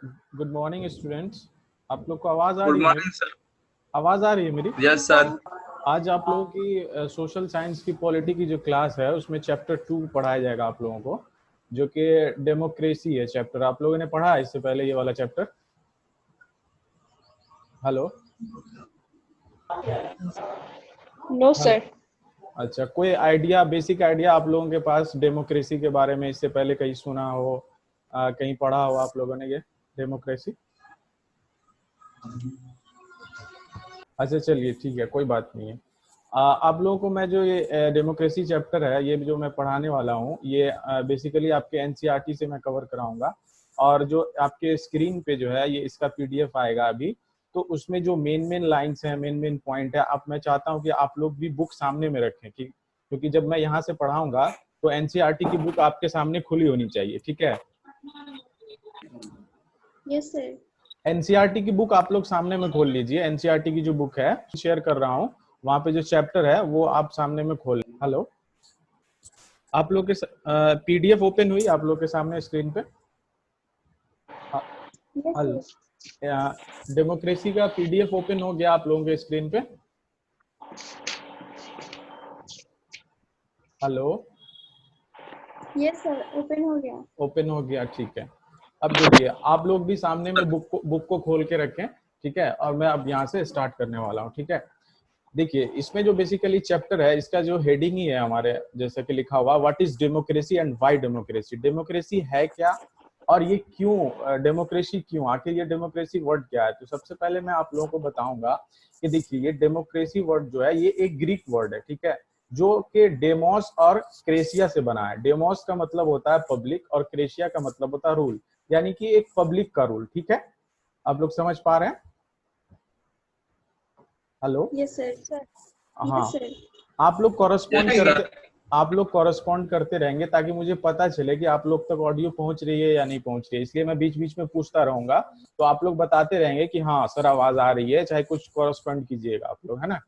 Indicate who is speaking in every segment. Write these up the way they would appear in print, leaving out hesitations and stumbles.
Speaker 1: Good morning students. आप लोग को आवाज आ
Speaker 2: गुड
Speaker 1: रही है मेरी?
Speaker 2: Morning sir.
Speaker 1: आवाज आ रही है मेरी?
Speaker 2: Yes sir.
Speaker 1: आज आप लोगों की सोशल साइंस की पॉलिटी की जो क्लास है उसमें चैप्टर 2 पढ़ाया जाएगा आप लोगों को, जो कि डेमोक्रेसी है चैप्टर। आप लोगों ने पढ़ा है इससे पहले ये वाला चैप्टर? Hello
Speaker 3: no sir.
Speaker 1: अच्छा, कोई आइडिया, बेसिक आइडिया आप लोगों के पास डेमोक्रेसी के बारे में इससे पहले कहीं सुना हो, कहीं पढ़ा हो आप लोगों ने ये डेमोक्रेसी? अच्छा चलिए ठीक है, कोई बात नहीं है। आप लोगों को मैं जो ये डेमोक्रेसी चैप्टर है, ये जो मैं पढ़ाने वाला हूँ, ये बेसिकली आपके एनसीईआरटी से मैं कवर कराऊंगा। और जो आपके स्क्रीन पे जो है ये इसका पीडीएफ आएगा अभी, तो उसमें जो मेन लाइंस हैं, मेन पॉइंट है, अब मैं चाहता हूँ कि आप लोग भी बुक सामने में रखें, ठीक? क्योंकि जब मैं यहाँ से पढ़ाऊंगा तो एनसीईआरटी की बुक आपके सामने खुली होनी चाहिए, ठीक है?
Speaker 3: Yes sir.
Speaker 1: एनसीईआरटी की बुक आप लोग सामने में खोल लीजिए। एनसीईआरटी की जो बुक है शेयर कर रहा हूँ, वहां पे जो चैप्टर है वो आप सामने में खोल। हेलो, आप लोग के पीडीएफ ओपन हुई आप लोग के सामने स्क्रीन पे? हेलो, डेमोक्रेसी का पीडीएफ ओपन हो गया आप लोगों के स्क्रीन पे? हेलो,
Speaker 3: यस सर, ओपन हो गया।
Speaker 1: ओपन हो गया, ठीक है। अब देखिए, आप लोग भी सामने में बुक को खोल के रखें, ठीक है? और मैं अब यहाँ से स्टार्ट करने वाला हूँ, ठीक है? देखिए, इसमें जो बेसिकली चैप्टर है, इसका जो हेडिंग ही है हमारे जैसे कि लिखा हुआ, what is democracy and why democracy. Democracy है क्या और ये क्यों, डेमोक्रेसी क्यों, आखिर ये डेमोक्रेसी वर्ड क्या है? तो सबसे पहले मैं आप लोगों को बताऊंगा कि देखिए, ये डेमोक्रेसी वर्ड जो है ये एक ग्रीक वर्ड है, ठीक है? जो कि डेमोस और क्रेसिया से बना है। डेमोस का मतलब होता है पब्लिक और क्रेसिया का मतलब होता है रूल, यानी कि एक पब्लिक का रूल, ठीक है? आप लोग समझ पा रहे हैं? Hello,
Speaker 3: yes sir.
Speaker 1: हाँ,
Speaker 3: यस सर।
Speaker 1: आप लोग कॉरेस्पॉन्ड करते रहेंगे ताकि मुझे पता चले कि आप लोग तक ऑडियो पहुंच रही है या नहीं पहुंच रही है। इसलिए मैं बीच बीच में पूछता रहूंगा, तो आप लोग बताते रहेंगे कि हाँ सर आवाज आ रही है, चाहे कुछ कॉरेस्पॉन्ड कीजिएगा आप लोग, है ना?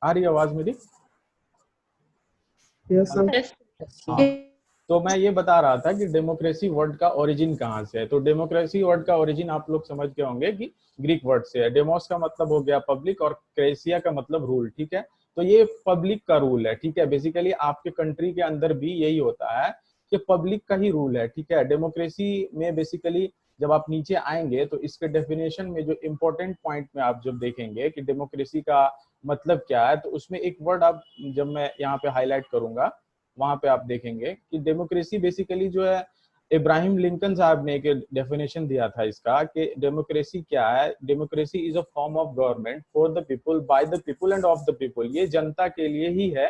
Speaker 1: आ रही है आवाज मेरी?
Speaker 3: Yes sir.
Speaker 1: हाँ, तो मैं ये बता रहा था कि डेमोक्रेसी वर्ड का ओरिजिन कहाँ से है। तो डेमोक्रेसी वर्ड का ओरिजिन आप लोग समझ गए होंगे कि ग्रीक वर्ड से है। डेमोस का मतलब हो गया पब्लिक और क्रेसिया का मतलब रूल, ठीक है? तो ये पब्लिक का रूल है, ठीक है? बेसिकली आपके कंट्री के अंदर भी यही होता है कि पब्लिक का ही रूल है, ठीक है? डेमोक्रेसी में बेसिकली जब आप नीचे आएंगे तो इसके डेफिनेशन में जो इम्पोर्टेंट पॉइंट में आप जब देखेंगे कि डेमोक्रेसी का मतलब क्या है, तो उसमें एक वर्ड आप जब मैं यहाँ पे हाईलाइट करूंगा वहां पे आप देखेंगे कि डेमोक्रेसी बेसिकली जो है, इब्राहिम लिंकन साहब ने एक डेफिनेशन दिया था इसका कि डेमोक्रेसी क्या है। Democracy is a form of government for the people, bye the people end of the people. ये जनता के लिए ही है,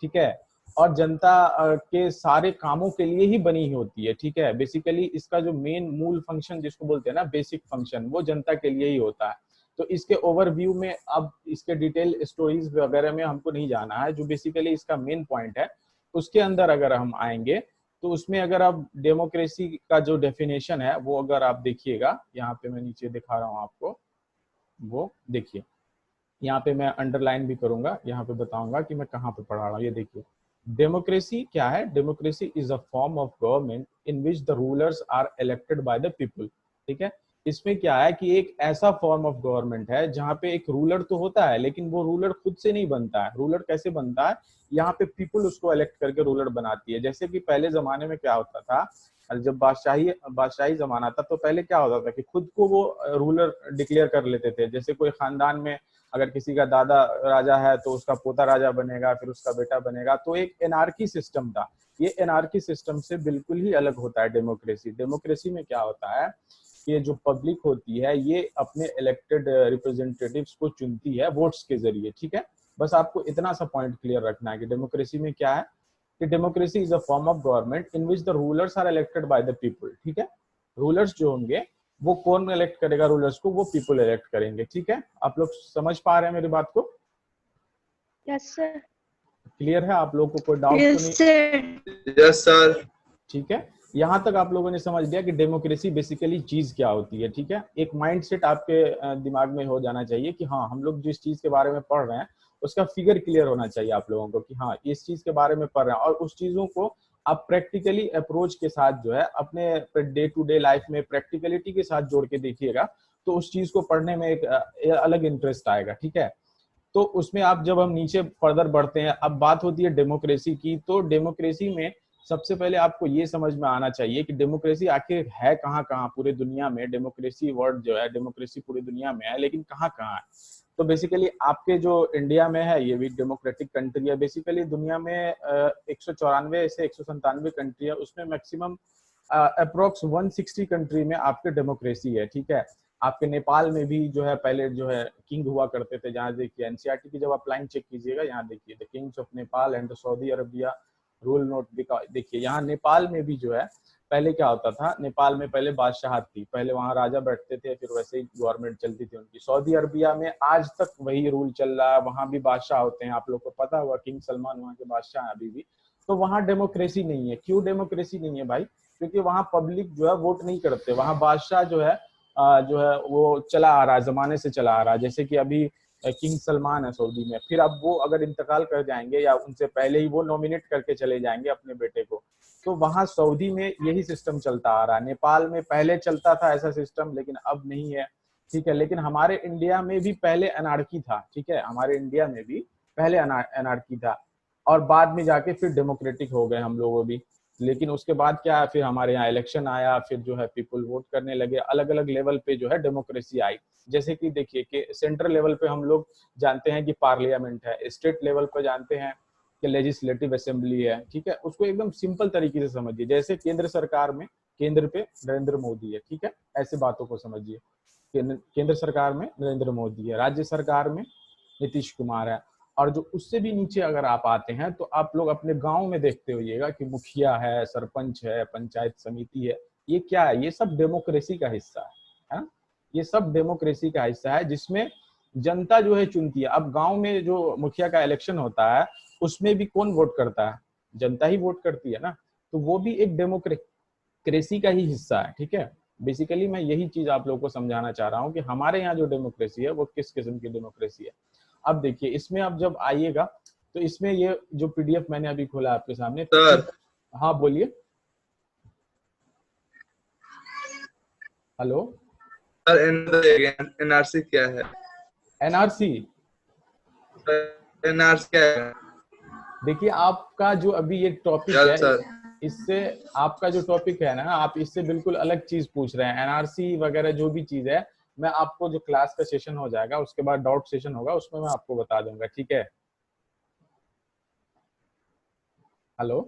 Speaker 1: ठीक है? और जनता के सारे कामों के लिए ही बनी होती है, ठीक है? बेसिकली इसका जो मेन मूल फंक्शन जिसको बोलते हैं ना, बेसिक फंक्शन, वो जनता के लिए ही होता है। तो इसके ओवरव्यू में अब इसके डिटेल स्टोरीज वगैरह में हमको नहीं जाना है। जो बेसिकली इसका मेन पॉइंट है उसके अंदर अगर हम आएंगे तो उसमें अगर आप डेमोक्रेसी का जो डेफिनेशन है वो अगर आप देखिएगा, यहाँ पे मैं नीचे दिखा रहा हूँ आपको, वो देखिए, यहाँ पे मैं अंडरलाइन भी करूंगा, यहाँ पे बताऊंगा कि मैं कहाँ पे पढ़ा रहा हूँ। ये देखिए, डेमोक्रेसी क्या है? Democracy is a form of government in which the rulers are elected by the people, ठीक है? इसमें क्या है कि एक ऐसा फॉर्म ऑफ गवर्नमेंट है जहाँ पे एक रूलर तो होता है, लेकिन वो रूलर खुद से नहीं बनता है। रूलर कैसे बनता है? यहाँ पे पीपल उसको इलेक्ट करके रूलर बनाती है। जैसे कि पहले जमाने में क्या होता था, जब बादशाही जमाना था, तो पहले क्या होता था कि खुद को वो रूलर डिक्लेयर कर लेते थे। जैसे कोई खानदान में अगर किसी का दादा राजा है तो उसका पोता राजा बनेगा, फिर उसका बेटा बनेगा। तो एक एनार्की सिस्टम था। ये एनार्की सिस्टम से बिल्कुल ही अलग होता है डेमोक्रेसी। डेमोक्रेसी में क्या होता है कि जो पब्लिक होती है ये अपने इलेक्टेड रिप्रेजेंटेटिव्स को चुनती है वोट्स के जरिए, ठीक है? बस आपको इतना सा पॉइंट क्लियर रखना है कि डेमोक्रेसी में क्या है, कि democracy is a form of government in which the rulers are elected by the people, ठीक है? रूलर्स जो होंगे, वो कौन इलेक्ट करेगा रूलर्स को? वो पीपल इलेक्ट करेंगे, ठीक है? आप लोग समझ पा रहे हैं मेरी बात को?
Speaker 3: Yes sir.
Speaker 1: क्लियर है? आप लोग को कोई डाउट तो नहीं?
Speaker 3: Yes sir.
Speaker 2: Yes sir.
Speaker 1: ठीक है, यहाँ तक आप लोगों ने समझ लिया कि डेमोक्रेसी बेसिकली चीज क्या होती है, ठीक है? एक माइंडसेट आपके दिमाग में हो जाना चाहिए कि हाँ, हम लोग जिस चीज के बारे में पढ़ रहे हैं उसका फिगर क्लियर होना चाहिए आप लोगों को कि हाँ इस चीज के बारे में पढ़ रहे हैं, और उस चीजों को आप प्रैक्टिकली अप्रोच के साथ जो है अपने डे टू डे लाइफ में प्रैक्टिकलिटी के साथ जोड़ के देखिएगा, तो उस चीज को पढ़ने में एक अलग इंटरेस्ट आएगा। ठीक है, तो उसमें आप जब हम नीचे फर्दर बढ़ते हैं, अब बात होती है डेमोक्रेसी की, तो डेमोक्रेसी में सबसे पहले आपको ये समझ में आना चाहिए कि डेमोक्रेसी आखिर है कहाँ कहाँ पूरे दुनिया में। डेमोक्रेसी वर्ड जो है, डेमोक्रेसी पूरी दुनिया में है, लेकिन कहाँ कहाँ है। तो बेसिकली आपके जो इंडिया में है, ये भी डेमोक्रेटिक कंट्री है। बेसिकली दुनिया में 194 से 197 कंट्री है, उसमें मैक्सिमम अप्रोक्स 160 कंट्री में आपके डेमोक्रेसी है। ठीक है, आपके नेपाल में भी जो है पहले जो है किंग हुआ करते थे, जहाँ देखिए एनसीईआरटी की जब आप लाइन चेक कीजिएगा, यहाँ देखिए the Kings of Nepal and Saudi Arabia rule note. देखिए यहाँ नेपाल में भी जो है पहले क्या होता था, नेपाल में पहले बादशाहत थी, पहले वहाँ राजा बैठते थे, फिर वैसे ही गवर्नमेंट चलती थी उनकी। सऊदी अरबिया में आज तक वही रूल चल रहा है, वहाँ भी बादशाह होते हैं, आप लोग को पता होगा किंग सलमान वहाँ के बादशाह हैं अभी भी। तो वहाँ डेमोक्रेसी नहीं है। क्यों डेमोक्रेसी नहीं है भाई? क्योंकि वहाँ पब्लिक जो है वोट नहीं करते, वहाँ बादशाह जो है वो चला आ रहा है, जमाने से चला आ रहा है। जैसे कि अभी किंग सलमान है सऊदी में, फिर अब वो अगर इंतकाल कर जाएंगे या उनसे पहले ही वो नॉमिनेट करके चले जाएंगे अपने बेटे को, तो वहां सऊदी में यही सिस्टम चलता आ रहा है। नेपाल में पहले चलता था ऐसा सिस्टम, लेकिन अब नहीं है। ठीक है, लेकिन हमारे इंडिया में भी पहले एनार्की था। ठीक है, हमारे इंडिया में भी पहले एनार्की था, और बाद में जाके फिर डेमोक्रेटिक हो गए हम लोगों भी। लेकिन उसके बाद क्या है, फिर हमारे यहाँ इलेक्शन आया, फिर जो है पीपल वोट करने लगे, अलग अलग लेवल पे जो है डेमोक्रेसी आई। जैसे कि देखिए कि सेंट्रल लेवल पे हम लोग जानते हैं कि पार्लियामेंट है, स्टेट लेवल पे जानते हैं कि लेजिस्लेटिव असेंबली है। ठीक है, उसको एकदम सिंपल तरीके से समझिए, जैसे केंद्र सरकार में केंद्र पे नरेंद्र मोदी है। ठीक है, ऐसे बातों को समझिए। केंद्र सरकार में नरेंद्र मोदी है, राज्य सरकार में नीतीश कुमार है, और जो उससे भी नीचे अगर आप आते हैं तो आप लोग अपने गांव में देखते होइएगा कि मुखिया है, सरपंच है, पंचायत समिति है। ये क्या है? ये सब डेमोक्रेसी का हिस्सा है। ये सब डेमोक्रेसी का हिस्सा है, जिसमें जनता जो है चुनती है। अब गांव में जो मुखिया का इलेक्शन होता है, उसमें भी कौन वोट करता है? जनता ही वोट करती है ना। तो वो भी एक डेमोक्रेसी का ही हिस्सा है। ठीक है, बेसिकली मैं यही चीज आप लोगों को समझाना चाह रहा हूँ कि हमारे यहाँ जो डेमोक्रेसी है वो किस किस्म की डेमोक्रेसी है। अब देखिए इसमें अब जब आइएगा तो इसमें ये जो पीडीएफ मैंने अभी खोला आपके सामने,
Speaker 2: सर।
Speaker 1: हाँ बोलिए। हेलो
Speaker 2: सर, एनआरसी क्या है?
Speaker 1: एनआरसी
Speaker 2: एनआरसी क्या है?
Speaker 1: देखिए आपका जो अभी ये टॉपिक है,
Speaker 2: सर,
Speaker 1: इससे आपका जो टॉपिक है ना, आप इससे बिल्कुल अलग चीज पूछ रहे हैं। एनआरसी वगैरह जो भी चीज है, मैं आपको जो क्लास का सेशन हो जाएगा उसके बाद डाउट सेशन होगा, उसमें मैं आपको बता दूंगा। ठीक है, हेलो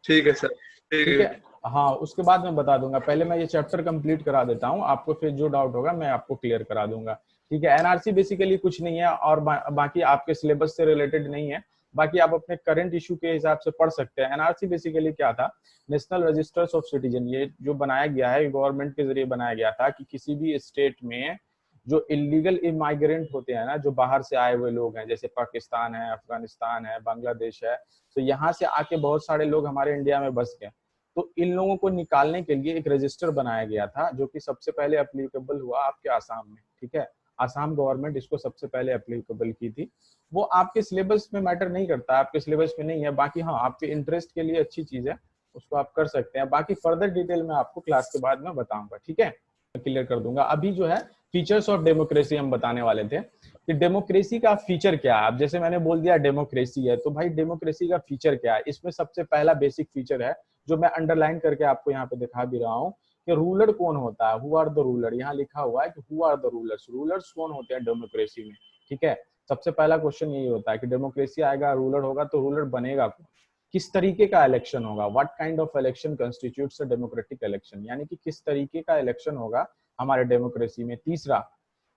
Speaker 2: ठीक है सर,
Speaker 1: ठीक है। हाँ, उसके बाद मैं बता दूंगा, पहले मैं ये चैप्टर कंप्लीट करा देता हूँ आपको, फिर जो डाउट होगा मैं आपको क्लियर करा दूंगा। ठीक है, एनआरसी बेसिकली कुछ नहीं है, और बाकी आपके सिलेबस से रिलेटेड नहीं है। बाकी आप अपने करंट इशू के हिसाब से पढ़ सकते हैं। एनआरसी बेसिकली क्या था, नेशनल रजिस्टर्स ऑफ सिटीजन। ये जो बनाया गया है, गवर्नमेंट के जरिए बनाया गया था कि किसी भी स्टेट में जो इलीगल इमाइग्रेंट होते हैं ना, जो बाहर से आए हुए लोग हैं, जैसे पाकिस्तान है, अफगानिस्तान है, बांग्लादेश है, तो यहाँ से आके बहुत सारे लोग हमारे इंडिया में बस गए। तो इन लोगों को निकालने के लिए एक रजिस्टर बनाया गया था, जो कि सबसे पहले एप्लीकेबल हुआ आपके आसाम में। ठीक है, आसाम गवर्नमेंट इसको सबसे पहले एप्लीकेबल की थी। वो आपके सिलेबस में मैटर नहीं करता, आपके सिलेबस में नहीं है। बाकी हाँ, आपके इंटरेस्ट के लिए अच्छी चीज है, उसको आप कर सकते हैं। बाकी फर्दर डिटेल में आपको क्लास के बाद में बताऊंगा। ठीक है, क्लियर कर दूंगा। अभी जो है फीचर्स ऑफ डेमोक्रेसी हम बताने वाले थे कि डेमोक्रेसी का फीचर क्या है। अब जैसे मैंने बोल दिया डेमोक्रेसी है, तो भाई डेमोक्रेसी का फीचर क्या है? इसमें सबसे पहला बेसिक फीचर है, जो मैं अंडरलाइन करके आपको यहाँ पे दिखा भी रहा हूँ, कि रूलर कौन होता है, हु आर द रूलर। यहाँ लिखा हुआ है कि who are the rulers, rulers कौन होते हैं डेमोक्रेसी में। ठीक है, सबसे पहला क्वेश्चन यही होता है कि डेमोक्रेसी आएगा, रूलर होगा, तो रूलर बनेगा कौन, किस तरीके का इलेक्शन होगा, what kind of election constitutes a democratic election, यानी कि किस तरीके का इलेक्शन होगा हमारे डेमोक्रेसी में। तीसरा,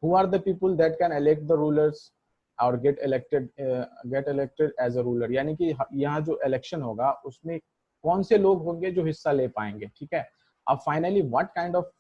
Speaker 1: who are the people that can elect the rulers और get elected as a ruler, यानी कि यहाँ जो इलेक्शन होगा उसमें कौन से लोग होंगे जो हिस्सा ले पाएंगे। ठीक है, अब finally what kind of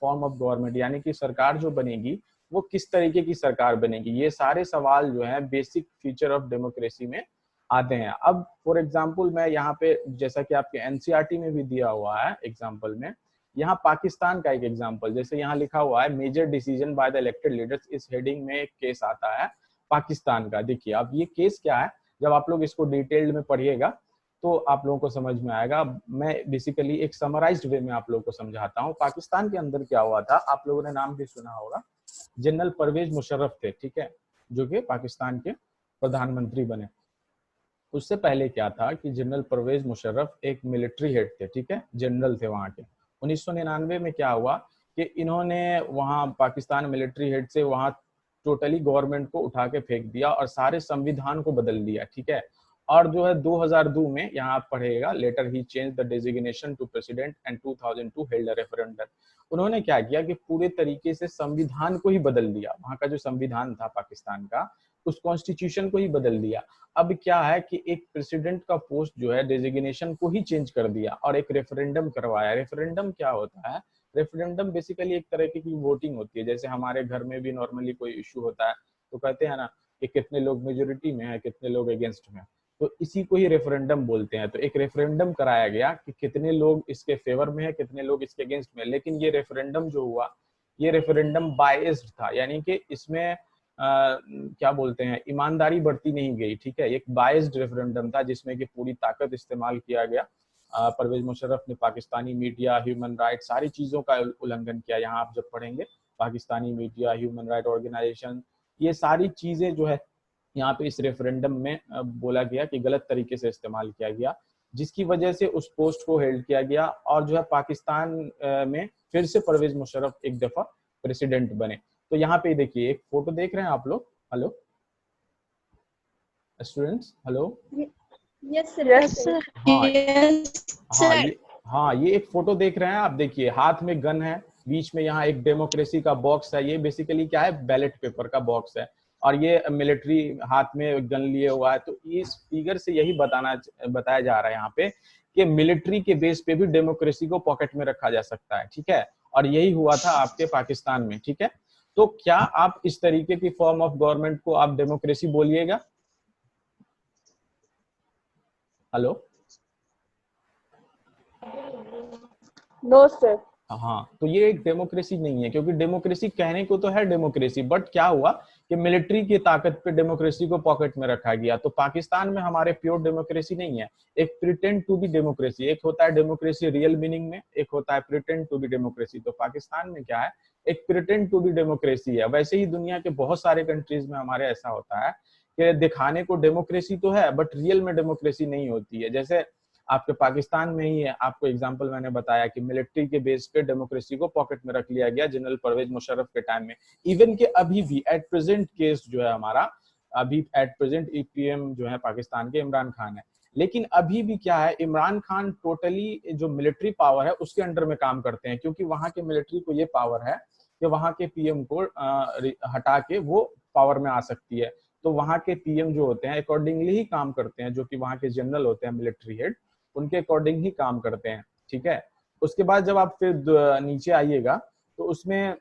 Speaker 1: form of government, यानी कि सरकार जो बनेगी वो किस तरीके की सरकार बनेगी। ये सारे सवाल जो है बेसिक फीचर ऑफ डेमोक्रेसी में आते हैं। अब फॉर एग्जांपल मैं यहाँ पे, जैसा कि आपके एनसीईआरटी में भी दिया हुआ है एग्जांपल में, यहाँ पाकिस्तान का एक एग्जांपल, जैसे यहाँ लिखा हुआ है major decision by the elected leaders, इस हेडिंग में एक केस आता है पाकिस्तान का। देखिए अब ये केस क्या है, जब आप लोग इसको डिटेल्ड में पढ़िएगा तो आप लोगों को समझ में आएगा। मैं बेसिकली एक समराइज्ड वे में आप लोगों को समझाता हूँ। पाकिस्तान के अंदर क्या हुआ था, आप लोगों ने नाम भी सुना होगा, जनरल परवेज मुशर्रफ थे, ठीक है, जो कि पाकिस्तान के प्रधानमंत्री बने। उससे पहले क्या था कि जनरल परवेज मुशर्रफ एक मिलिट्री हेड थे, ठीक है, जनरल थे वहां के। 1999 में क्या हुआ कि इन्होंने वहां पाकिस्तान मिलिट्री हेड से वहां टोटली गवर्नमेंट को उठा के फेंक दिया और सारे संविधान को बदल दिया, ठीक है। और जो है 2002 में यहाँ आप पढ़ेगा, later he change the designation to president and 2002 held a referendum. उन्होंने क्या किया कि पूरे तरीके से संविधान को ही बदल दिया, वहां का जो संविधान था पाकिस्तान का, उस कॉन्स्टिट्यूशन को ही बदल दिया। अब क्या है कि एक प्रेसिडेंट का पोस्ट जो है डेजिग्नेशन को ही चेंज कर दिया और एक रेफरेंडम करवाया। रेफरेंडम क्या होता है, रेफरेंडम बेसिकली एक तरह की वोटिंग होती है। जैसे हमारे घर में भी नॉर्मली कोई इशू होता है तो कहते हैं ना कि कितने लोग मेजोरिटी में है, कितने लोग अगेंस्ट में, तो इसी को ही रेफरेंडम बोलते हैं। तो एक रेफरेंडम कराया गया कि कितने लोग इसके फेवर में है, कितने लोग इसके अगेंस्ट में। लेकिन ये रेफरेंडम जो हुआ, ये रेफरेंडम बायस्ड था, यानी कि इसमें क्या बोलते हैं, ईमानदारी बरती नहीं गई, ठीक है। एक बायस्ड रेफरेंडम था जिसमें कि पूरी ताकत इस्तेमाल किया गया। परवेज मुशर्रफ ने पाकिस्तानी मीडिया, ह्यूमन राइट, सारी चीजों का उल्लंघन किया। यहाँ आप जब पढ़ेंगे Pakistani media, human right organisation, ये सारी चीजें जो है यहाँ पे इस रेफरेंडम में बोला गया कि गलत तरीके से इस्तेमाल किया गया, जिसकी वजह से उस पोस्ट को हेल्ड किया गया और जो है पाकिस्तान में फिर से परवेज मुशर्रफ एक दफा प्रेसिडेंट बने। तो यहाँ पे देखिए एक फोटो देख रहे हैं आप लोग, hello students, hello.
Speaker 3: Yes sir.
Speaker 1: हाँ ये एक फोटो देख रहे हैं आप, देखिए हाथ में गन है, बीच में यहाँ एक डेमोक्रेसी का बॉक्स है। ये बेसिकली क्या है, बैलेट पेपर का बॉक्स है और ये मिलिट्री हाथ में गन लिए हुआ है। तो इस फिगर से यही बताया जा रहा है यहाँ पे कि मिलिट्री के बेस पे भी डेमोक्रेसी को पॉकेट में रखा जा सकता है, ठीक है। और यही हुआ था आपके पाकिस्तान में, ठीक है। तो क्या आप इस तरीके की फॉर्म ऑफ गवर्नमेंट को आप डेमोक्रेसी बोलिएगा? Hello,
Speaker 4: no sir.
Speaker 1: हाँ, तो ये एक डेमोक्रेसी नहीं है, क्योंकि डेमोक्रेसी कहने को तो है डेमोक्रेसी, बट क्या हुआ कि मिलिट्री की ताकत पे डेमोक्रेसी को पॉकेट में रखा गया। तो पाकिस्तान में हमारे प्योर डेमोक्रेसी नहीं है, एक प्रिटेंड टू बी डेमोक्रेसी, एक होता है डेमोक्रेसी रियल मीनिंग में, एक होता है प्रिटेंड टू बी डेमोक्रेसी। तो पाकिस्तान में क्या है, एक प्रिटेंड टू बी डेमोक्रेसी है। वैसे ही दुनिया के बहुत सारे कंट्रीज में हमारे ऐसा होता है कि दिखाने को डेमोक्रेसी तो है बट रियल में डेमोक्रेसी नहीं होती है। जैसे आपके पाकिस्तान में ही है, आपको एग्जांपल मैंने बताया कि मिलिट्री के बेस पे डेमोक्रेसी को पॉकेट में रख लिया गया जनरल परवेज मुशर्रफ के टाइम में। इवन के अभी भी एट प्रेजेंट केस जो है हमारा, अभी एट प्रेजेंट पीएम जो है पाकिस्तान के इमरान खान है। लेकिन अभी भी क्या है, इमरान खान टोटली जो मिलिट्री पावर है उसके अंडर में काम करते हैं, क्योंकि वहां के मिलिट्री को ये पावर है कि वहां के पीएम को हटा के वो पावर में आ सकती है। तो वहां के पीएम जो होते हैं अकॉर्डिंगली ही काम करते हैं, जो कि वहां के जनरल होते हैं मिलिट्री हेड, उनके अकॉर्डिंग ही काम करते हैं, ठीक है। उसके बाद जब आप फिर नीचे आइएगा तो उसमें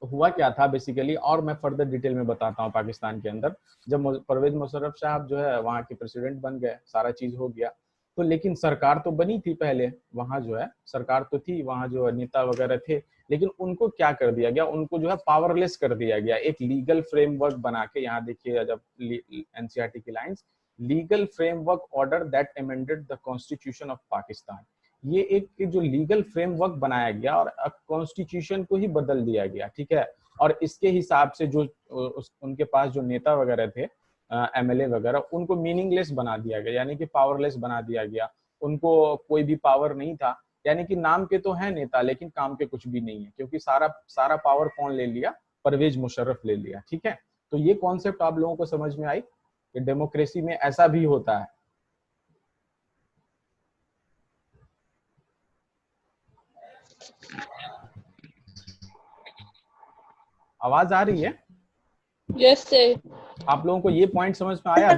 Speaker 1: हुआ क्या था बेसिकली, और मैं फर्दर डिटेल में बताता हूँ। पाकिस्तान के अंदर जब परवेज मुशर्रफ साहब जो है वहाँ के प्रेसिडेंट बन गए, सारा चीज हो गया, तो लेकिन सरकार तो बनी थी पहले, वहाँ जो है सरकार तो थी, वहाँ जो नेता वगैरह थे, लेकिन उनको क्या कर दिया गया, उनको जो है पावरलेस कर दिया गया। एक लीगल फ्रेमवर्क बना के, यहाँ देखिए जब एनसीईआरटी की lines, legal framework order that amended the constitution of Pakistan, ये एक जो लीगल फ्रेमवर्क बनाया गया और कॉन्स्टिट्यूशन को ही बदल दिया गया, ठीक है। और इसके हिसाब से जो उनके पास जो नेता वगैरह थे, एमएलए वगैरह, उनको मीनिंगलेस बना दिया गया, यानी कि पावरलेस बना दिया गया। उनको कोई भी पावर नहीं था, यानी कि नाम के तो है नेता लेकिन काम के कुछ भी नहीं है, क्योंकि सारा पावर कौन ले लिया, परवेज मुशर्रफ ले लिया, ठीक है। तो ये कॉन्सेप्ट आप लोगों को समझ में आई कि डेमोक्रेसी में ऐसा भी होता है। आवाज आ रही है?
Speaker 4: Yes sir.
Speaker 1: आप लोगों को ये पॉइंट समझ में आया?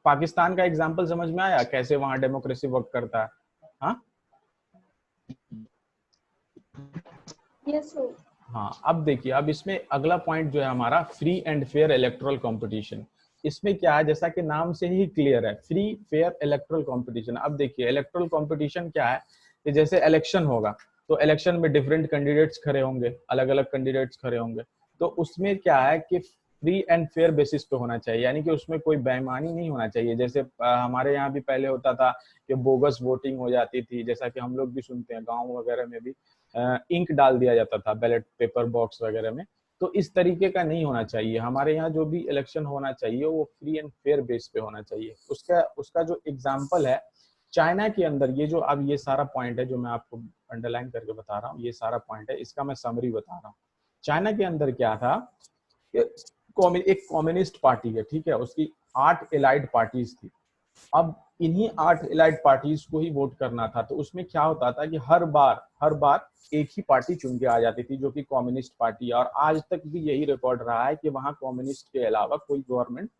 Speaker 1: पाकिस्तान का एग्जांपल समझ में आया कैसे वहां डेमोक्रेसी वर्क करता है? हाँ
Speaker 3: यस सर।
Speaker 1: हाँ, अब देखिए, अब इसमें अगला पॉइंट जो है हमारा, free and fair electoral competition. इसमें क्या है, जैसा कि नाम से ही क्लियर है, फ्री फेयर इलेक्टोरल कंपटीशन। अब देखिए इलेक्टोरल कंपटीशन क्या है, कि जैसे इलेक्शन होगा तो इलेक्शन में डिफरेंट कैंडिडेट्स खड़े होंगे, अलग अलग कैंडिडेट्स खड़े होंगे, तो उसमें क्या है कि फ्री एंड फेयर बेसिस पे होना चाहिए, यानी कि उसमें कोई बेईमानी नहीं होना चाहिए। जैसे हमारे यहाँ भी पहले होता था कि बोगस वोटिंग हो जाती थी, जैसा कि हम लोग भी सुनते हैं गांव वगैरह में भी इंक डाल दिया जाता था बैलेट पेपर बॉक्स वगैरह में। तो इस तरीके का नहीं होना चाहिए। हमारे यहाँ जो भी इलेक्शन होना चाहिए वो फ्री एंड फेयर बेस पे होना चाहिए। उसका उसका जो एग्जाम्पल है चाइना के अंदर, ये जो अब ये सारा पॉइंट है जो मैं आपको अंडरलाइन करके बता रहा हूँ, ये सारा पॉइंट है, इसका मैं समरी बता रहा हूँ। चाइना के अंदर क्या था, एक कम्युनिस्ट पार्टी है, ठीक है, उसकी 8 एलाइड पार्टीज थी। अब इन्हीं 8 एलाइड पार्टीज को ही वोट करना था, तो उसमें क्या होता था कि हर बार एक ही पार्टी चुन के आ जाती थी जो कि कम्युनिस्ट पार्टी है। और आज तक भी यही रिकॉर्ड रहा है कि वहां कम्युनिस्ट के अलावा कोई गवर्नमेंट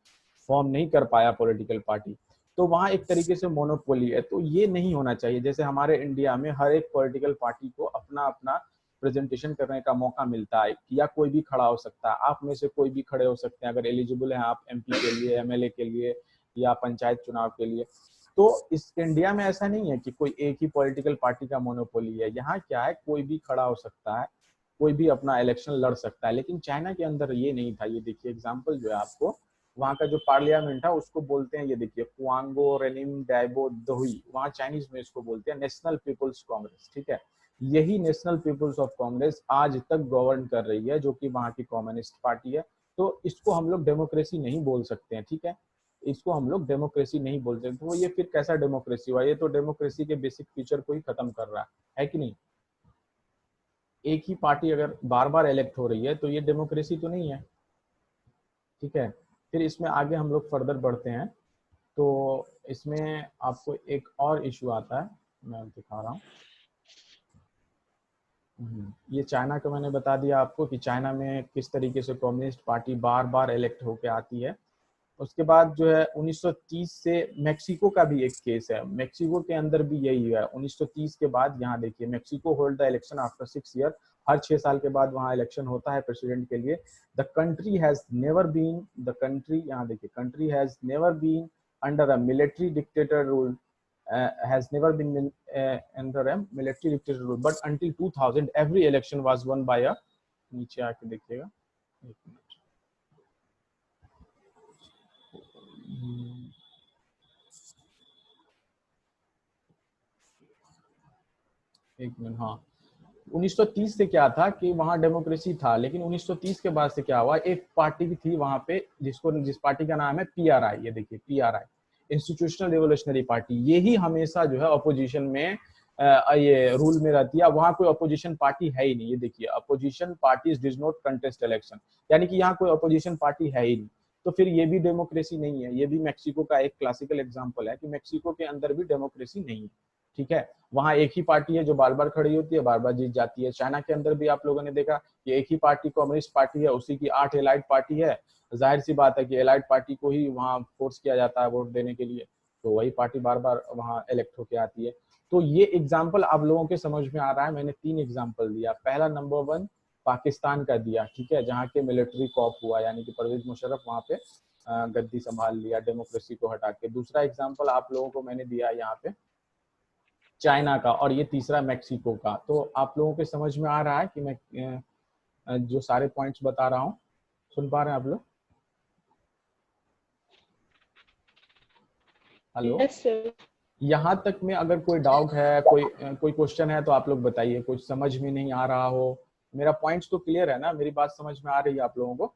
Speaker 1: फॉर्म नहीं कर पाया पॉलिटिकल पार्टी। तो वहां एक तरीके से मोनोपोली है, तो ये नहीं होना चाहिए। जैसे हमारे इंडिया में हर एक पॉलिटिकल पार्टी को अपना अपना प्रेजेंटेशन करने का मौका मिलता है, या कोई भी खड़ा हो सकता है, आप में से कोई भी खड़े हो सकते हैं अगर एलिजिबल हैं आप एमपी के लिए, एमएलए के लिए, या पंचायत चुनाव के लिए। तो इस इंडिया में ऐसा नहीं है कि कोई एक ही पॉलिटिकल पार्टी का मोनोपोली है। यहाँ क्या है, कोई भी खड़ा हो सकता है, कोई भी अपना इलेक्शन लड़ सकता है। लेकिन चाइना के अंदर ये नहीं था। ये देखिए एग्जाम्पल जो है आपको, वहाँ का जो पार्लियामेंट है उसको बोलते हैं, ये देखिए कुआंगो रेनिम डाइबो दोही, वहाँ चाइनीज में इसको बोलते हैं नेशनल पीपुल्स कांग्रेस, ठीक है। यही नेशनल पीपुल्स ऑफ कांग्रेस आज तक गवर्न कर रही है, जो कि वहाँ की कम्युनिस्ट पार्टी है। तो इसको हम लोग डेमोक्रेसी नहीं बोल सकते हैं, ठीक है, इसको हम लोग डेमोक्रेसी नहीं बोलते। तो ये फिर कैसा डेमोक्रेसी हुआ, ये तो डेमोक्रेसी के बेसिक फीचर को ही खत्म कर रहा है कि नहीं। एक ही पार्टी अगर बार बार इलेक्ट हो रही है तो ये डेमोक्रेसी तो नहीं है, ठीक है। फिर इसमें आगे हम लोग फर्दर बढ़ते हैं, तो इसमें आपको एक और इशू आता है, मैं दिखा रहा हूँ। ये चाइना का मैंने बता दिया आपको कि चाइना में किस तरीके से कम्युनिस्ट पार्टी बार बार इलेक्ट होके आती है। उसके बाद जो है 1930 से मेक्सिको का भी एक केस है, मेक्सिको के अंदर भी यही है। 1930 के बाद यहाँ देखिए, Mexico hold the election after 6 year, हर 6 साल के बाद वहाँ इलेक्शन होता है प्रेसिडेंट के लिए। The country has never been, the country, यहाँ देखिए, country has never been under a military dictator rule, has never been under a military dictator rule, but until 2000 every election was won by a, नीचे आके देखिएगा, एक minute, हाँ 1930 से क्या था कि वहां डेमोक्रेसी था, लेकिन 1930 के बाद से क्या हुआ, एक पार्टी थी वहां पे जिस पार्टी का नाम है पीआरआई, ये देखिए पीआरआई, इंस्टीट्यूशनल रिवोल्यूशनरी पार्टी, यही हमेशा जो है अपोजिशन में ये रूल में रहती है। वहां कोई अपोजिशन पार्टी है ही नहीं, ये देखिए opposition parties did not contest election, यानी कि यहाँ कोई अपोजिशन पार्टी है ही नहीं। तो फिर ये भी डेमोक्रेसी नहीं है। ये भी मेक्सिको का एक क्लासिकल एग्जाम्पल है कि मेक्सिको के अंदर भी डेमोक्रेसी नहीं है, ठीक है। वहां एक ही पार्टी है जो बार बार खड़ी होती है, बार बार जीत जाती है। चाइना के अंदर भी आप लोगों ने देखा कि एक ही पार्टी कम्युनिस्ट पार्टी है, उसी की 8 एलाइड पार्टी है। जाहिर सी बात है कि एलाइड पार्टी को ही वहां फोर्स किया जाता है वोट देने के लिए, तो वही पार्टी बार बार वहां इलेक्ट होके आती है। तो ये एग्जाम्पल आप लोगों के समझ में आ रहा है। मैंने 3 एग्जाम्पल दिया। पहला नंबर 1 पाकिस्तान का दिया, ठीक है, जहाँ के मिलिट्री कॉप हुआ, यानी कि परवेज मुशर्रफ वहां पे गद्दी संभाल लिया डेमोक्रेसी को हटा के। दूसरा एग्जाम्पल आप लोगों को मैंने दिया यहाँ पे चाइना का, और ये तीसरा मेक्सिको का। तो आप लोगों के समझ में आ रहा है कि मैं जो सारे पॉइंट्स बता रहा हूँ, सुन पा रहे हैं आप लोग? Hello,
Speaker 4: Yes, sir.
Speaker 1: यहाँ तक में अगर कोई डाउट है, कोई क्वेश्चन है तो आप लोग बताइए, कुछ समझ में नहीं आ रहा हो। मेरा पॉइंट्स तो क्लियर है ना, मेरी बात समझ में आ रही है आप लोगों को?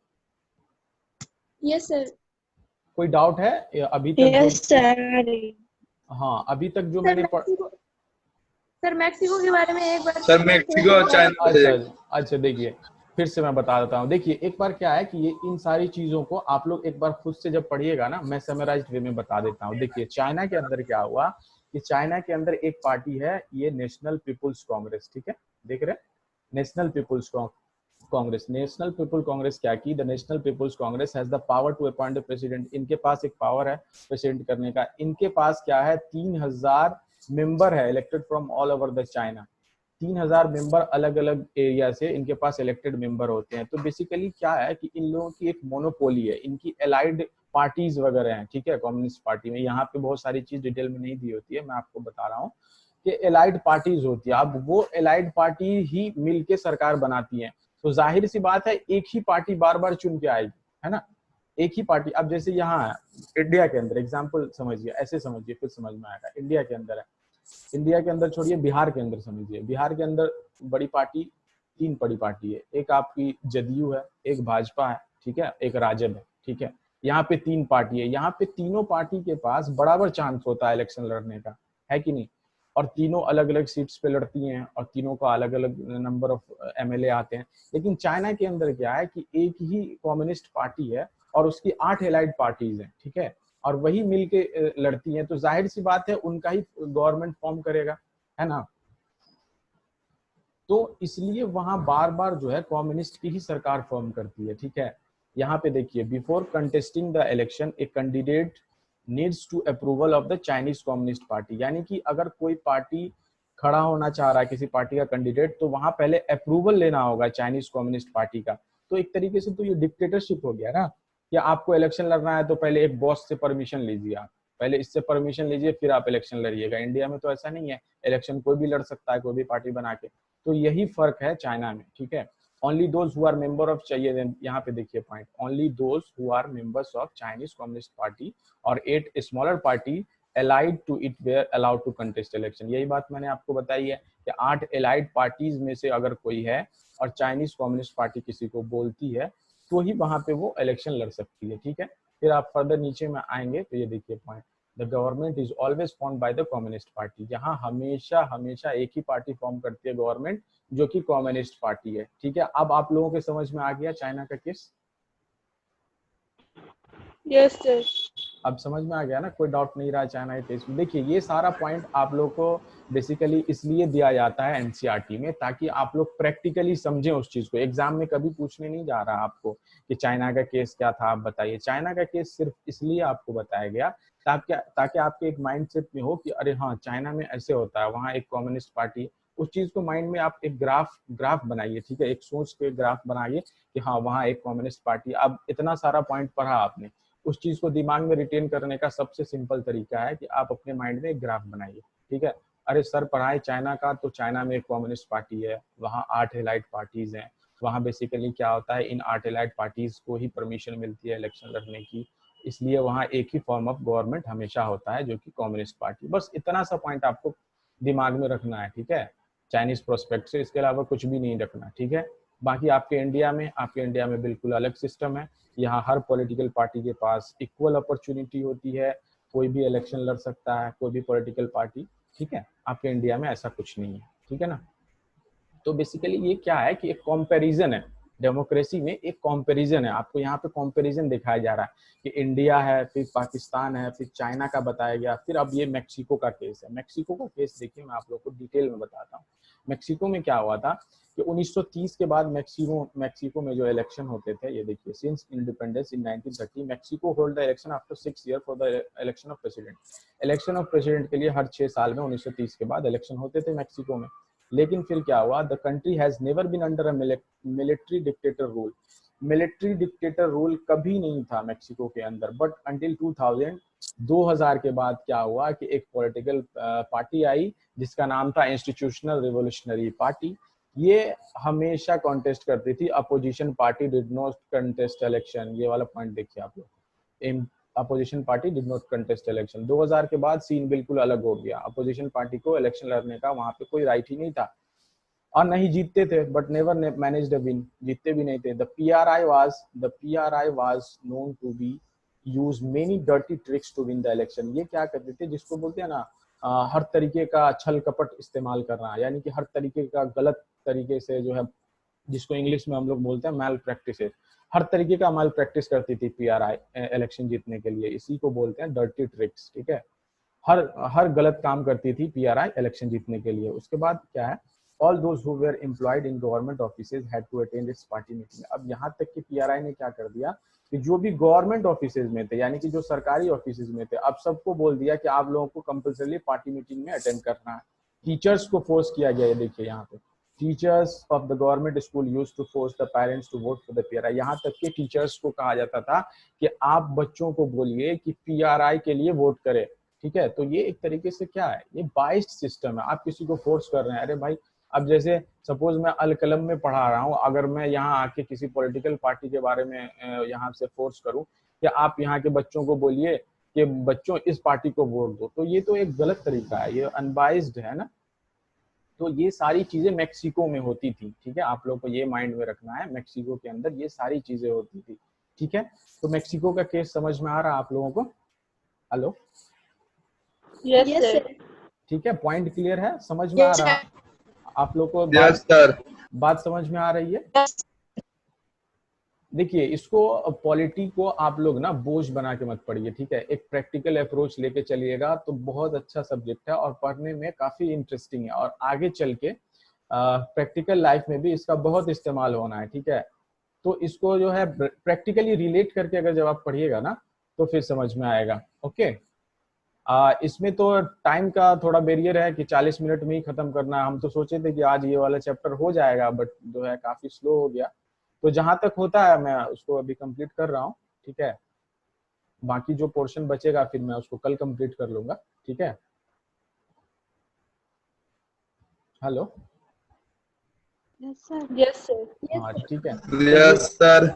Speaker 3: Yes, sir.
Speaker 1: कोई डाउट है अभी तक?
Speaker 4: Yes, sir.
Speaker 1: हाँ, अभी तक जो
Speaker 3: सर
Speaker 1: मैंने
Speaker 3: मैक्सिको के बारे में एक बार
Speaker 2: सर मेक्सिको और चाइना
Speaker 1: अच्छा देखिए, फिर से मैं बता देता हूँ। देखिए एक बार क्या है कि ये इन सारी चीजों को आप लोग एक बार खुद से जब पढ़िएगा ना, मैं समराइज्ड वे में बता देता हूँ। देखिए चाइना के अंदर क्या हुआ कि चाइना के अंदर एक पार्टी है, ये नेशनल पीपुल्स कांग्रेस, ठीक है, देख रहे हैं, National People's Congress. National People Congress क्या की, the National People's Congress has the power to appoint the president. इनके पास एक पावर है प्रेसिडेंट करने का। इनके पास क्या है, 3000 मेंबर है elected from all over the China. 3000 member अलग अलग एरिया से इनके पास इलेक्टेड मेंबर होते हैं। तो बेसिकली क्या है कि इन लोगों की एक मोनोपोली है, इनकी एलाइड पार्टीज वगैरह हैं, ठीक है, कम्युनिस्ट पार्टी में। यहाँ पे बहुत सारी चीज डिटेल में नहीं दी होती है, मैं आपको बता रहा हूँ कि एलाइड पार्टीज होती है। अब वो एलाइड पार्टी ही मिलके सरकार बनाती है, तो जाहिर सी बात है एक ही पार्टी बार बार चुन के आएगी, है ना। एक ही पार्टी, अब जैसे यहाँ है इंडिया के अंदर, एग्जाम्पल समझिए, ऐसे समझिए फिर समझ में आएगा। इंडिया के अंदर है, इंडिया के अंदर छोड़िए, बिहार के अंदर समझिए। बिहार के अंदर बड़ी पार्टी, तीन बड़ी पार्टी है, एक आपकी जदयू है, एक भाजपा है, ठीक है, एक राजद है, ठीक है। यहाँ पे तीन पार्टी है, यहाँ पे तीनों पार्टी के पास बराबर चांस होता है इलेक्शन लड़ने का, है कि नहीं। और तीनों अलग अलग सीट्स पे लड़ती हैं और तीनों का अलग अलग नंबर ऑफ एमएलए आते हैं। लेकिन चाइना के अंदर क्या है कि एक ही कम्युनिस्ट पार्टी है और उसकी 8 एलाइड पार्टीज हैं, ठीक है, और वही मिलके लड़ती हैं, तो जाहिर सी बात है उनका ही गवर्नमेंट फॉर्म करेगा, है ना। तो इसलिए वहां बार बार जो है कम्युनिस्ट की ही सरकार फॉर्म करती है, ठीक है। यहाँ पे देखिए, before contesting the election a candidate needs to approval of the Chinese Communist Party, यानी कि अगर कोई पार्टी खड़ा होना चाह रहा है, किसी पार्टी का कैंडिडेट, तो वहां पहले अप्रूवल लेना होगा चाइनीज कम्युनिस्ट पार्टी का। तो एक तरीके से तो ये डिक्टेटरशिप हो गया ना, कि आपको इलेक्शन लड़ना है तो पहले एक बॉस से परमिशन लीजिए, आप पहले इससे परमिशन लीजिए फिर आप इलेक्शन लड़िएगा। इंडिया में तो ऐसा नहीं है, इलेक्शन कोई भी लड़ सकता है, कोई भी पार्टी बना के। तो यही फर्क है चाइना में, ठीक है। Only those who are member of, चाहिए यहाँ पे देखिए point, only those who are members of Chinese Communist Party और 8 smaller party allied to it were allowed to contest election. यही बात मैंने आपको बताई है कि 8 एलाइड पार्टीज में से अगर कोई है और चाइनीज कम्युनिस्ट पार्टी किसी को बोलती है तो ही वहां पे वो इलेक्शन लड़ सकती है, ठीक है। फिर आप फर्दर नीचे में आएंगे तो ये देखिए point, the government is always form by the communist party. यहाँ हमेशा हमेशा एक ही पार्टी फॉर्म करती है गवर्नमेंट, जो कि कम्युनिस्ट पार्टी है, ठीक है। अब आप लोगों के समझ में आ गया चाइना का केस?
Speaker 4: Yes, sir.
Speaker 1: अब समझ में आ गया ना, कोई डाउट नहीं रहा चाइना के केस में। देखिए ये सारा पॉइंट आप लोग को बेसिकली इसलिए दिया जाता है एनसीईआरटी में, ताकि आप लोग प्रैक्टिकली समझें उस चीज को। एग्जाम में कभी पूछने नहीं जा रहा आपको कि चाइना का केस क्या था, आप बताइए। चाइना का केस सिर्फ इसलिए आपको बताया गया ताकि आपके एक माइंड सेट में हो कि अरे हाँ चाइना में ऐसे होता है, वहाँ एक कम्युनिस्ट पार्टी। उस चीज को माइंड में आप एक ग्राफ बनाइए, ठीक है, एक सोच के ग्राफ बनाइए कि हाँ वहाँ एक कम्युनिस्ट पार्टी। अब इतना सारा पॉइंट पढ़ा आपने, उस चीज को दिमाग में रिटेन करने का सबसे सिंपल तरीका है कि आप अपने माइंड में एक ग्राफ बनाइए, ठीक है। अरे सर पढ़ाए चाइना का, तो चाइना में एक कम्युनिस्ट पार्टी है, वहाँ 8 एलाइड पार्टीज हैं। वहाँ बेसिकली क्या होता है, इन 8 एलाइड पार्टीज को ही परमिशन मिलती है इलेक्शन लड़ने की, इसलिए वहाँ एक ही फॉर्म ऑफ गवर्नमेंट हमेशा होता है, जो कि कम्युनिस्ट पार्टी। बस इतना सा पॉइंट आपको दिमाग में रखना है, ठीक है, चाइनीज प्रोस्पेक्ट से, इसके अलावा कुछ भी नहीं रखना, ठीक है। बाकी आपके इंडिया में बिल्कुल अलग सिस्टम है। यहाँ हर पॉलिटिकल पार्टी के पास इक्वल अपॉर्चुनिटी होती है, कोई भी इलेक्शन लड़ सकता है, कोई भी पॉलिटिकल पार्टी, ठीक है। आपके इंडिया में ऐसा कुछ नहीं है, ठीक है ना। तो बेसिकली ये क्या है कि एक कंपैरिजन है, डेमोक्रेसी में एक कंपैरिजन है। आपको यहाँ पे कंपैरिजन दिखाया जा रहा है कि इंडिया है, फिर पाकिस्तान है, फिर चाइना का बताया गया, फिर अब ये मेक्सिको का केस है। मेक्सिको का केस देखिए, मैं आप लोग को डिटेल में बताता हूँ। मेक्सिको में क्या हुआ था कि 1930 के बाद मेक्सिको में जो इलेक्शन होते थे, ये देखिए, since independence in 1930 Mexico hold the election after 6 year for the election of president. Election of president के लिए हर 6 साल में 1930 के बाद इलेक्शन होते थे मेक्सिको में। लेकिन फिर क्या हुआ, the country has never been under a military dictator rule. Military dictator rule कभी नहीं था मेक्सिको के अंदर, बट अंटिल 2000 के बाद क्या हुआ कि एक पॉलिटिकल पार्टी आई जिसका नाम था इंस्टीट्यूशनल रिवोल्यूशनरी पार्टी। ये हमेशा कॉन्टेस्ट करती थी, opposition party did not contest election. ये वाला पॉइंट देखिए आप लोग, opposition party did not contest election. 2000 के बाद सीन बिल्कुल अलग हो गया, अपोजिशन पार्टी को इलेक्शन लड़ने का वहां पे कोई राइट ही नहीं था, और नहीं जीतते थे, but never managed a win, जीतते भी नहीं थे। The PRI was known to be use many dirty tricks to win the election. ये क्या करते थे, जिसको बोलते हैं ना हर तरीके का छल कपट इस्तेमाल करना, यानी कि हर तरीके का गलत तरीके से जो है, जिसको इंग्लिश में हम लोग बोलते हैं मैल प्रैक्टिस, हर तरीके का मैल प्रैक्टिस करती थी पीआरआई इलेक्शन जीतने के लिए। इसी को बोलते हैं डर्टी ट्रिक्स, ठीक है। हर गलत काम करती थी पीआरआई इलेक्शन जीतने के लिए। उसके बाद क्या है, all those who were employed in government offices had to attend its party meeting. अब यहाँ तक कि पीआरआई ने क्या कर दिया कि जो भी गवर्नमेंट ऑफिसेज में थे, यानी कि जो सरकारी ऑफिसेज में थे, अब सबको बोल दिया कि आप लोगों को कंपल्सरी पार्टी मीटिंग में अटेंड करना है। टीचर्स को फोर्स किया गया, ये देखिए यहाँ पे, teachers of the government school used to force the parents to vote for the PRI. यहाँ तक कि टीचर्स को कहा जाता था कि आप बच्चों को बोलिए कि पीआरआई के लिए वोट करें, ठीक है। तो ये एक तरीके से क्या है, ये बाइस्ड सिस्टम है, आप किसी को फोर्स कर रहे हैं। अरे भाई, अब जैसे सपोज मैं अल कलम में पढ़ा रहा हूँ, अगर मैं यहाँ आके किसी पॉलिटिकल पार्टी के बारे में यहाँ से फोर्स करूँ कि आप यहाँ के बच्चों को बोलिए कि बच्चों इस पार्टी को वोट दो, तो ये तो एक गलत तरीका है, ये अनबाइज्ड है ना। तो ये सारी चीजें मेक्सिको में होती थी, ठीक है, आप लोग को ये माइंड में रखना है, मेक्सिको के अंदर ये सारी चीजें होती थी, ठीक है। तो मेक्सिको का केस समझ में आ रहा है आप लोगों को? Hello,
Speaker 4: Yes,
Speaker 3: Yes,
Speaker 4: sir.
Speaker 3: sir.
Speaker 1: ठीक है, पॉइंट क्लियर है, समझ में आ
Speaker 3: Yes,
Speaker 1: रहा
Speaker 3: sir.
Speaker 1: है आप लोग को?
Speaker 2: Yes sir.
Speaker 1: बात समझ में आ रही है? देखिए, इसको पॉलिटी को आप लोग ना बोझ बना के मत पढ़िए, ठीक है, एक प्रैक्टिकल अप्रोच लेके चलिएगा तो बहुत अच्छा सब्जेक्ट है और पढ़ने में काफी इंटरेस्टिंग है, और आगे चल के प्रैक्टिकल लाइफ में भी इसका बहुत इस्तेमाल होना है, ठीक है। तो इसको जो है प्रैक्टिकली रिलेट करके अगर जब आप पढ़िएगा ना तो फिर समझ में आएगा, ओके। इसमें तो टाइम का थोड़ा बैरियर है कि 40 मिनट में ही खत्म करना है। हम तो सोचे थे कि आज ये वाला चैप्टर हो जाएगा, बट जो है काफी स्लो हो गया, तो जहां तक होता है मैं उसको अभी कंप्लीट कर रहा हूँ, ठीक है। बाकी जो पोर्शन बचेगा फिर मैं उसको कल कंप्लीट कर लूंगा, ठीक है। Hello,
Speaker 3: Yes, sir.
Speaker 4: Yes, sir.
Speaker 3: Yes,
Speaker 1: हाँ
Speaker 3: sir.
Speaker 1: ठीक है, तो ये
Speaker 2: यस सर।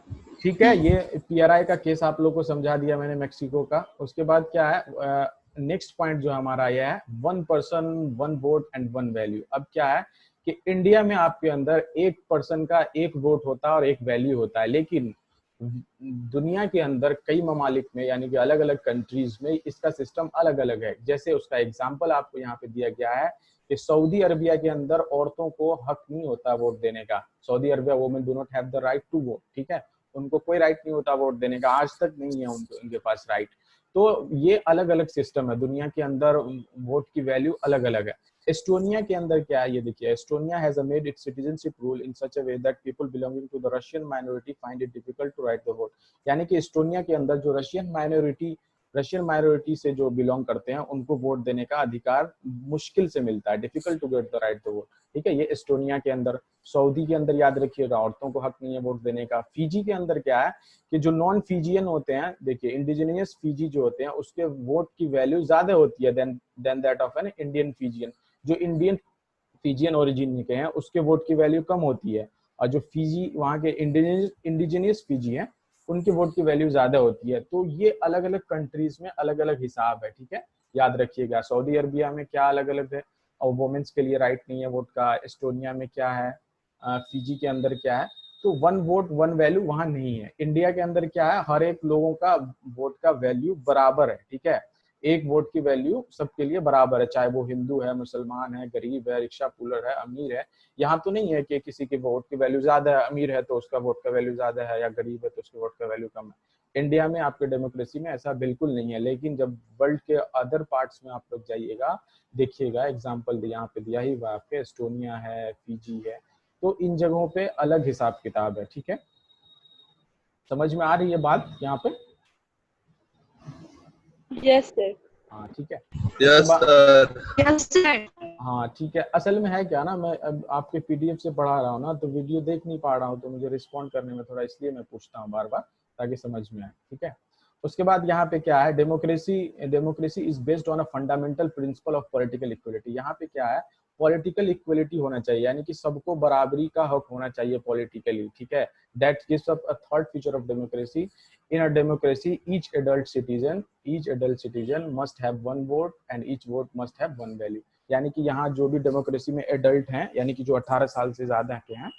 Speaker 1: ठीक है, ये पीआरआई का केस आप लोग को समझा दिया मैंने मेक्सिको का। उसके बाद क्या है, नेक्स्ट पॉइंट जो हमारा ये है, 1 पर्सन 1 वोट एंड 1 वैल्यू। अब क्या है कि इंडिया में आपके अंदर 1 पर्सन का 1 वोट होता है और 1 वैल्यू होता है, लेकिन दुनिया के अंदर कई ममालिक में यानी कि अलग अलग कंट्रीज में इसका सिस्टम अलग अलग है। जैसे उसका एग्जाम्पल आपको यहाँ पे दिया गया है कि सऊदी अरबिया के अंदर औरतों को हक नहीं होता वोट देने का। Saudi Arabia women do not have the right to vote, ठीक है, उनको कोई राइट नहीं होता वोट देने का, आज तक नहीं है उनके पास राइट। तो ये अलग अलग सिस्टम है, दुनिया के अंदर वोट की वैल्यू अलग अलग है। एस्टोनिया के अंदर क्या है, ये देखिए, Estonia has made its citizenship rule in such a way that people belonging to the Russian minority find it difficult to right the vote. यानी कि एस्टोनिया के अंदर जो रशियन माइनॉरिटी से जो बिलोंग करते हैं उनको वोट देने का अधिकार मुश्किल से मिलता है, difficult to get the right to vote, ठीक है। ये एस्टोनिया के अंदर। सऊदी के अंदर याद रखिएगा, औरतों को हक नहीं है वोट देने का। फीजी के अंदर क्या है कि जो नॉन फीजियन होते हैं, देखिए इंडिजिनियस फीजी जो होते हैं उसके वोट की वैल्यू ज्यादा होती है than that of an Indian Fijian. जो इंडियन फीजियन ओरिजिन के हैं उसके वोट की वैल्यू कम होती है, और जो फीजी वहाँ के इंडिजिनियस फीजी हैं उनके वोट की वैल्यू ज्यादा होती है। तो ये अलग अलग कंट्रीज में अलग अलग हिसाब है, ठीक है, याद रखिएगा। सऊदी अरबिया में क्या अलग अलग है, और वुमेन्स के लिए राइट नहीं है वोट का। एस्टोनिया में क्या है, फीजी के अंदर क्या है, तो 1 वोट 1 वैल्यू वहां नहीं है। इंडिया के अंदर क्या है, हर एक लोगों का वोट का वैल्यू बराबर है, ठीक है, 1 वोट की वैल्यू सबके लिए बराबर है, चाहे वो हिंदू है, मुसलमान है, गरीब है, रिक्शा पुलर है, अमीर है। यहाँ तो नहीं है कि किसी के वोट की वैल्यू ज्यादा है, अमीर है तो उसका वोट का वैल्यू ज्यादा है, या गरीब है तो उसके वोट का वैल्यू कम है। इंडिया में आपके डेमोक्रेसी में ऐसा बिल्कुल नहीं है। लेकिन जब वर्ल्ड के अदर पार्ट्स में आप लोग जाइएगा, देखिएगा, एग्जाम्पल यहाँ पे दिया ही हुआ आपके, एस्टोनिया है, फीजी है, तो इन जगहों पे अलग हिसाब किताब है, ठीक है। समझ में आ रही है बात यहाँ पे?
Speaker 4: Yes, sir.
Speaker 1: हाँ ठीक है।
Speaker 2: Yes sir.
Speaker 3: Yes, sir.
Speaker 1: हाँ ठीक है, असल में है क्या ना, मैं अब आपके पीडीएफ से पढ़ा रहा हूँ ना, तो वीडियो देख नहीं पा रहा हूँ, तो मुझे रिस्पॉन्ड करने में थोड़ा, इसलिए मैं पूछता हूँ बार बार ताकि समझ में आए, ठीक है। उसके बाद यहाँ पे क्या है, democracy is based on a fundamental principle of political equality. यहाँ पे क्या है, पॉलिटिकल इक्वलिटी होना चाहिए, यानी कि सबको बराबरी का हक होना चाहिए पॉलिटिकली, ठीक है। That gives up a third feature of democracy. In a democracy, each adult citizen must have 1 vote and each vote must have 1 value। यानी कि यहाँ जो भी डेमोक्रेसी में एडल्ट हैं, यानी कि जो 18 साल से ज्यादा के हैं,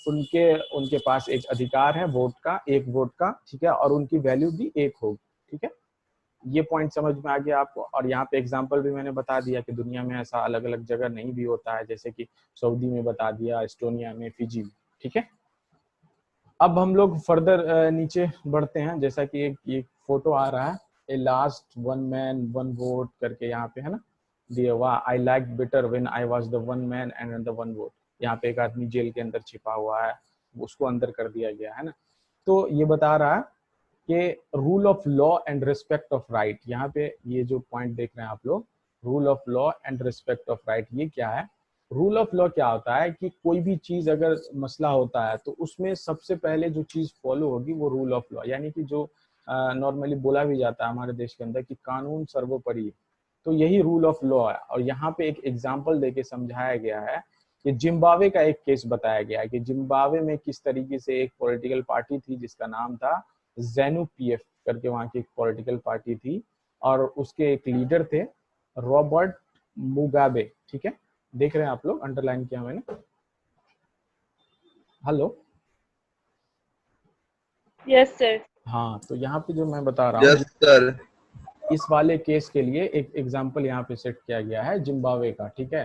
Speaker 1: उनके पास एक अधिकार है वोट का, 1 वोट का, ठीक है, और उनकी वैल्यू भी 1 होगी, ठीक है। ये पॉइंट समझ में आ गया आपको। और यहाँ पे एग्जांपल भी मैंने बता दिया कि दुनिया में ऐसा अलग अलग जगह नहीं भी होता है, जैसे कि सऊदी में बता दिया, एस्टोनिया में, फिजी में, ठीक है। अब हम लोग फर्दर नीचे बढ़ते हैं, जैसा कि एक फोटो आ रहा है, ए लास्ट 1 मैन 1 वोट करके, यहाँ पे है ना दिया हुआ, I like better when I was the 1 man and the 1 vote. यहाँ पे एक आदमी जेल के अंदर छिपा हुआ है, उसको अंदर कर दिया गया है ना। तो ये बता रहा है कि rule of law and respect of right. यहाँ पे ये जो पॉइंट देख रहे हैं आप लोग, rule of law and respect of right, ये क्या है? रूल ऑफ लॉ क्या होता है कि कोई भी चीज अगर मसला होता है तो उसमें सबसे पहले जो चीज फॉलो होगी वो रूल ऑफ लॉ, यानी कि जो नॉर्मली बोला भी जाता है हमारे देश के अंदर कि कानून सर्वोपरि है, तो यही रूल ऑफ लॉ है। और यहाँ पे एक एग्जाम्पल देके समझाया गया है कि जिम्बाब्वे का एक केस बताया गया है कि जिम्बाब्वे में किस तरीके से एक पॉलिटिकल पार्टी थी जिसका नाम था ज़ैनू पीएफ करके, वहां की एक पॉलिटिकल पार्टी थी और उसके एक लीडर थे रॉबर्ट मुगाबे। ठीक है, देख रहे हैं आप लोग, अंडरलाइन किया मैंने। Hello,
Speaker 4: Yes, sir.
Speaker 1: हाँ, तो यहाँ पे जो मैं बता रहा हूँ,
Speaker 2: यस सर।
Speaker 1: इस वाले केस के लिए एक एग्जांपल यहाँ पे सेट किया गया है जिम्बाब्वे का। ठीक है,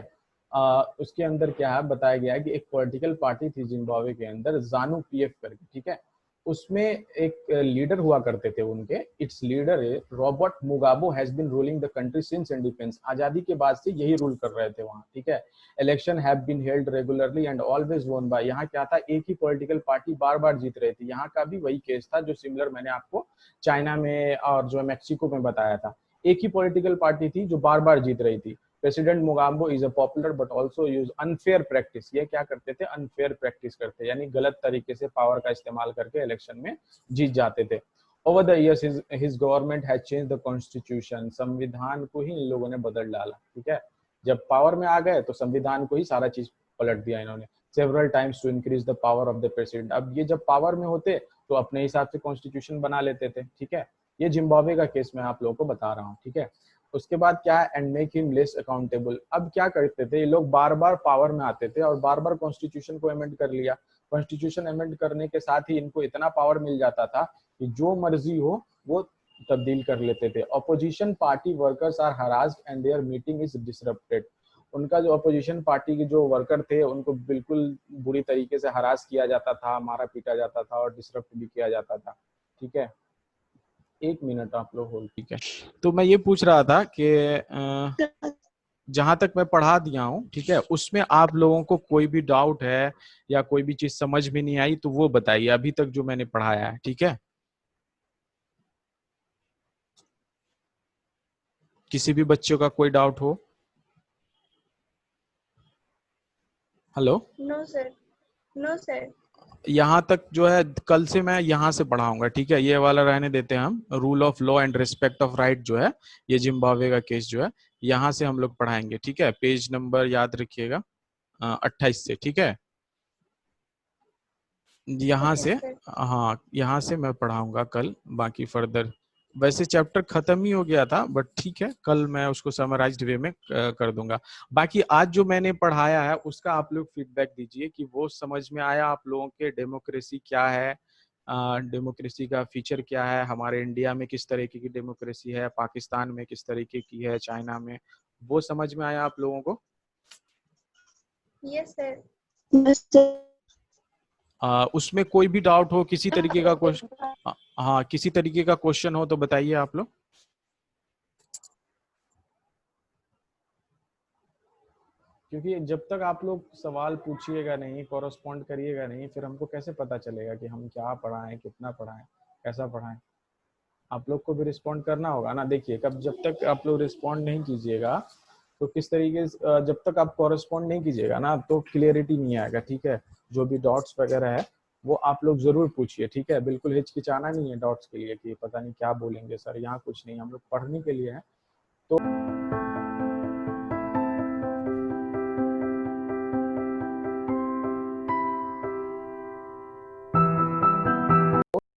Speaker 1: उसके अंदर क्या है बताया गया है कि एक पॉलिटिकल पार्टी थी जिम्बाब्वे के अंदर ज़ानू पीएफ करके। ठीक है, उसमें एक लीडर हुआ करते थे उनके, its leader Robert Mugabe has been ruling the country since independence, आजादी के बाद से यही रूल कर रहे थे वहाँ। ठीक है, election have been held regularly and always won by, यहाँ क्या था, एक ही पॉलिटिकल पार्टी बार बार जीत रही थी। यहाँ का भी वही केस था जो सिमिलर मैंने आपको चाइना में और जो मैक्सिको में बताया था। एक ही पॉलिटिकल पार्टी थी जो बार बार जीत रही थी। President Mugabe is a popular but also use unfair practice, ये क्या करते थे, अनफेयर प्रैक्टिस करते, यानी गलत तरीके से पावर का इस्तेमाल करके इलेक्शन में जीत जाते थे। Over the years his government has change the constitution, संविधान को ही इन लोगों ने बदल डाला। ठीक है, जब पावर में आ गए तो संविधान को ही सारा चीज पलट दिया इन्होंने। Several times to increase the power of the president, अब ये जब पावर में होते तो अपने हिसाब से कॉन्स्टिट्यूशन बना लेते थे। ठीक है, ये जिम्बाब्वे का केस मैं आप लोगों को बता रहा हूँ। ठीक है, उसके बाद क्या है, and make him less accountable, अब क्या करते थे ये लोग, बार बार पावर में आते थे और बार बार कॉन्स्टिट्यूशन को अमेंड कर लिया। कॉन्स्टिट्यूशन अमेंड करने के साथ ही इनको इतना पावर मिल जाता था कि जो मर्जी हो वो तब्दील कर लेते थे। Opposition party workers are harassed and their meeting is disrupted, उनका जो अपोजिशन पार्टी के जो वर्कर थे उनको बिल्कुल बुरी तरीके से हरास किया जाता था, मारा पीटा जाता था और डिसरप्ट भी किया जाता था। ठीक है, एक मिनट आप लोग होल्ड। ठीक है, तो मैं ये पूछ रहा था कि जहां तक मैं पढ़ा दिया हूँ, ठीक है, उसमें आप लोगों को कोई भी डाउट है या कोई भी चीज समझ में नहीं आई तो वो बताइए, अभी तक जो मैंने पढ़ाया है। ठीक है, किसी भी बच्चों का कोई डाउट हो? Hello,
Speaker 4: No, sir. No, sir.
Speaker 1: यहाँ तक जो है कल से मैं यहाँ से पढ़ाऊंगा। ठीक है, ये वाला रहने देते हैं हम, rule of law and respect of right जो है, ये जिम्बाब्वे का केस जो है यहाँ से हम लोग पढ़ाएंगे। ठीक है, पेज नंबर याद रखिएगा 28 से। ठीक है, यहाँ
Speaker 4: Okay,
Speaker 1: से,
Speaker 4: sir.
Speaker 1: हाँ यहाँ से मैं पढ़ाऊंगा कल बाकी फर्दर। वैसे चैप्टर खत्म ही हो गया था बट ठीक है, कल मैं उसको समराइज्ड वे में कर दूंगा। बाकी आज जो मैंने पढ़ाया है उसका आप लोग फीडबैक दीजिए कि वो समझ में आया आप लोगों के, डेमोक्रेसी क्या है, डेमोक्रेसी का फीचर क्या है, हमारे इंडिया में किस तरीके की डेमोक्रेसी है, पाकिस्तान में किस तरीके की है, चाइना में, वो समझ में आया आप लोगों को?
Speaker 4: Yes, sir.
Speaker 3: Yes, sir.
Speaker 1: उसमें कोई भी डाउट हो, किसी तरीके का क्वेश्चन, हाँ किसी तरीके का क्वेश्चन हो तो बताइए आप लोग। क्योंकि जब तक आप लोग सवाल पूछिएगा नहीं, कॉरेस्पॉन्ड करिएगा नहीं, फिर हमको कैसे पता चलेगा कि हम क्या पढ़ाएं, कितना पढ़ाएं, कैसा पढ़ाएं। आप लोग को भी रिस्पॉन्ड करना होगा ना। देखिए, कब जब तक आप लोग रिस्पॉन्ड नहीं कीजिएगा तो किस तरीके से, जब तक आप कॉरेस्पॉन्ड नहीं कीजिएगा ना तो क्लियरिटी नहीं आएगा। ठीक है, जो भी डॉट्स वगैरह है वो आप लोग जरूर पूछिए। ठीक है, बिल्कुल हिचकिचाना नहीं है डॉट्स के लिए कि पता नहीं क्या बोलेंगे सर, यहाँ कुछ नहीं, हम लोग पढ़ने के लिए है। तो